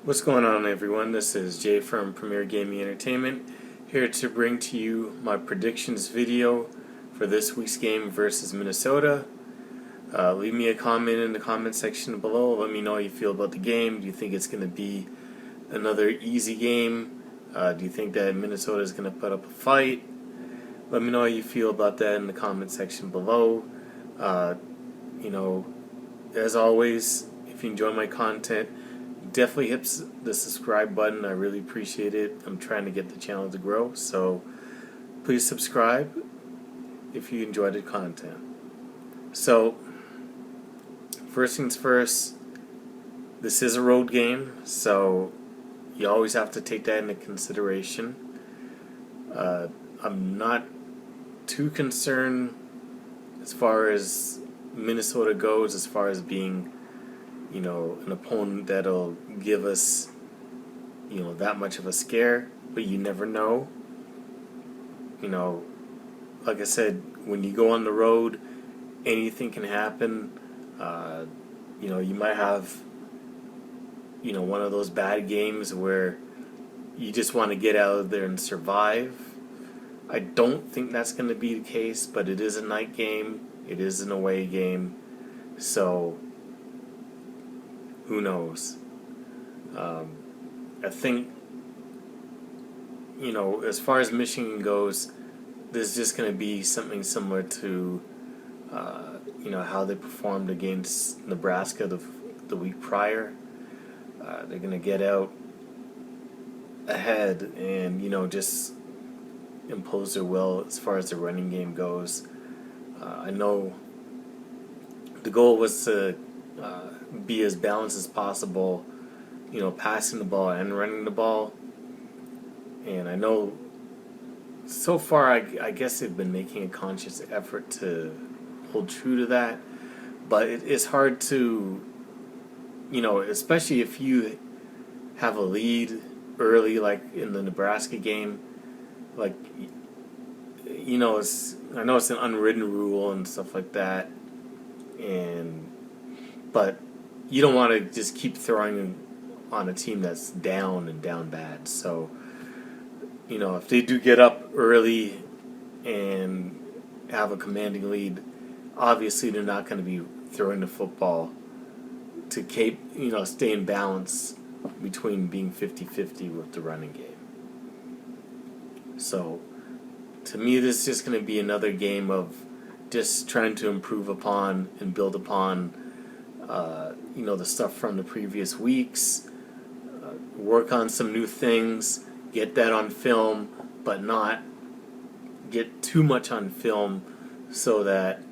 What's going on, everyone? This is Jay from Premier Gaming Entertainment, here to bring to you my predictions video for this week's game versus Minnesota. Leave me a comment in the comment section below. Let me know how you feel about the game. Do you think it's going to be another easy game? Do you think that Minnesota is going to put up a fight? Let me know how you feel about that in the comment section below. As always, if you enjoy my content, definitely hit the subscribe button. I really appreciate it. I'm trying to get the channel to grow, so please subscribe if you enjoy the content. So, first things first, this is a road game, so you always have to take that into consideration. I'm not too concerned as far as Minnesota goes, as far as being an opponent that'll give us, that much of a scare, but you never know. Like I said, when you go on the road, anything can happen. You might have, one of those bad games where you just want to get out of there and survive. I don't think that's going to be the case, but it is a night game. It is an away game. So, who knows? I think, as far as Michigan goes, this is just going to be something similar to, how they performed against Nebraska the week prior. They're going to get out ahead and, just impose their will as far as the running game goes. I know the goal was to be as balanced as possible, passing the ball and running the ball. And I know so far, I guess they've been making a conscious effort to hold true to that. But it's hard to, especially if you have a lead early, like in the Nebraska game. Like, I know it's an unwritten rule and stuff like that. But you don't want to just keep throwing on a team that's down and down bad. So, if they do get up early and have a commanding lead, obviously they're not going to be throwing the football to keep, stay in balance between being 50-50 with the running game. So, to me, this is just going to be another game of just trying to improve upon and build upon the stuff from the previous weeks, work on some new things, get that on film, but not get too much on film so that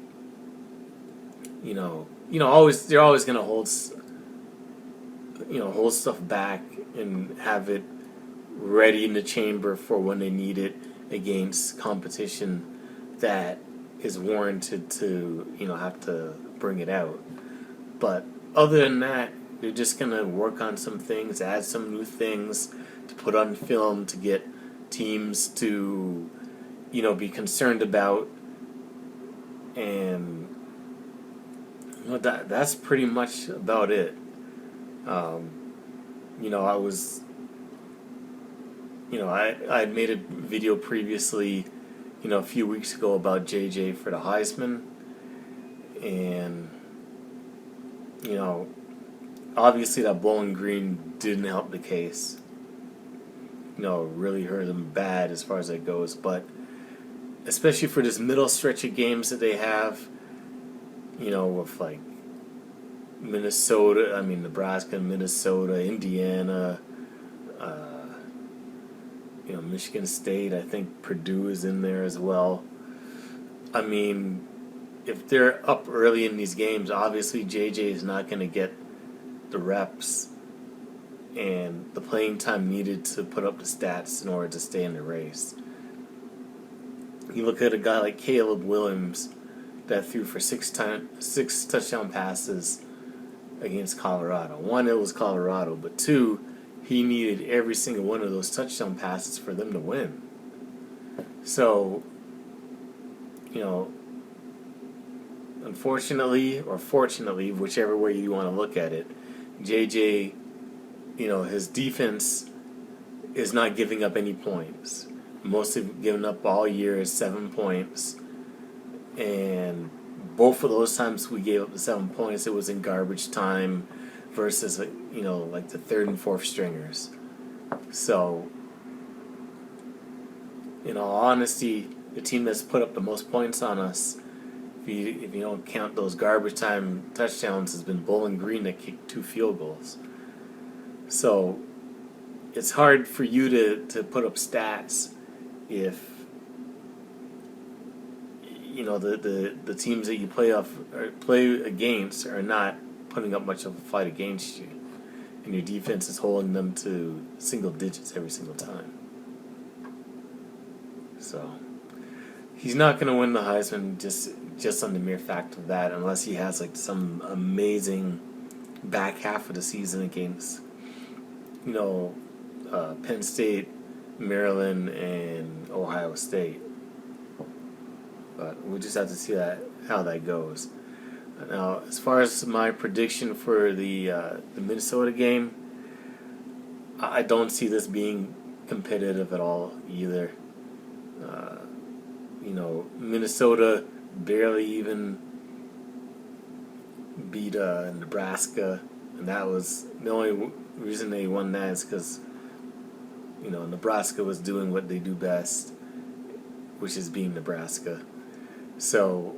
they're always going to hold stuff back and have it ready in the chamber for when they need it against competition that is warranted to have to bring it out. But other than that, they're just going to work on some things, add some new things to put on film to get teams to, be concerned about. And that's pretty much about it. I had made a video previously, a few weeks ago about JJ for the Heisman. And obviously that Bowling Green didn't help the case. Really hurt them bad as far as that goes. But especially for this middle stretch of games that they have, with like Nebraska, Minnesota, Indiana, Michigan State. I think Purdue is in there as well. I mean, if they're up early in these games, obviously JJ is not going to get the reps and the playing time needed to put up the stats in order to stay in the race. You look at a guy like Caleb Williams that threw for six touchdown passes against Colorado. One, it was Colorado, but two, he needed every single one of those touchdown passes for them to win. So, unfortunately, or fortunately, whichever way you want to look at it, JJ his defense is not giving up any points. Most have given up all year is 7 points, and both of those times we gave up the 7 points, it was in garbage time versus like the third and fourth stringers. So, in all honesty, the team that's put up the most points on us, if you don't count those garbage time touchdowns, has been Bowling Green that kicked 2 field goals. So it's hard for you to put up stats if the teams that you play against are not putting up much of a fight against you, and your defense is holding them to single digits every single time. So he's not going to win the Heisman just on the mere fact of that, unless he has like some amazing back half of the season against Penn State, Maryland, and Ohio State. But we'll just have to see how that goes. Now, as far as my prediction for the Minnesota game, I don't see this being competitive at all either. Minnesota barely even beat Nebraska, and that was the only reason they won. That is because Nebraska was doing what they do best, which is being Nebraska. So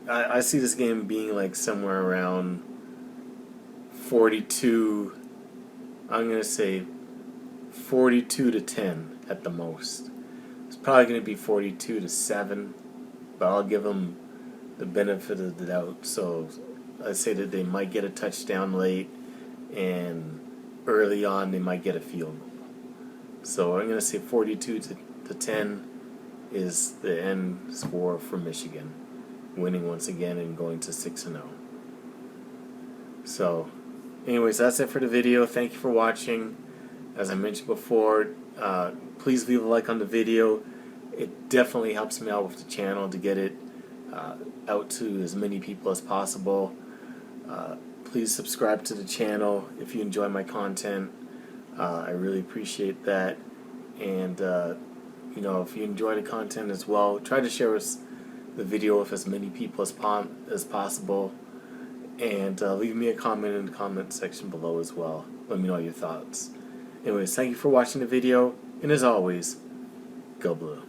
I see this game being like somewhere around 42. I'm gonna say 42-10 at the most. It's probably gonna be 42-7, but I'll give them the benefit of the doubt. So I say that they might get a touchdown late, and early on they might get a field goal. So I'm gonna say 42-10 is the end score for Michigan, winning once again and going to 6-0. So, anyways, that's it for the video. Thank you for watching. As I mentioned before, please leave a like on the video. It definitely helps me out with the channel to get it out to as many people as possible. Please subscribe to the channel if you enjoy my content. I really appreciate that. And if you enjoy the content as well, try to share the video with as many people as possible. And leave me a comment in the comment section below as well. Let me know your thoughts. Anyways, thank you for watching the video, and as always, go blue.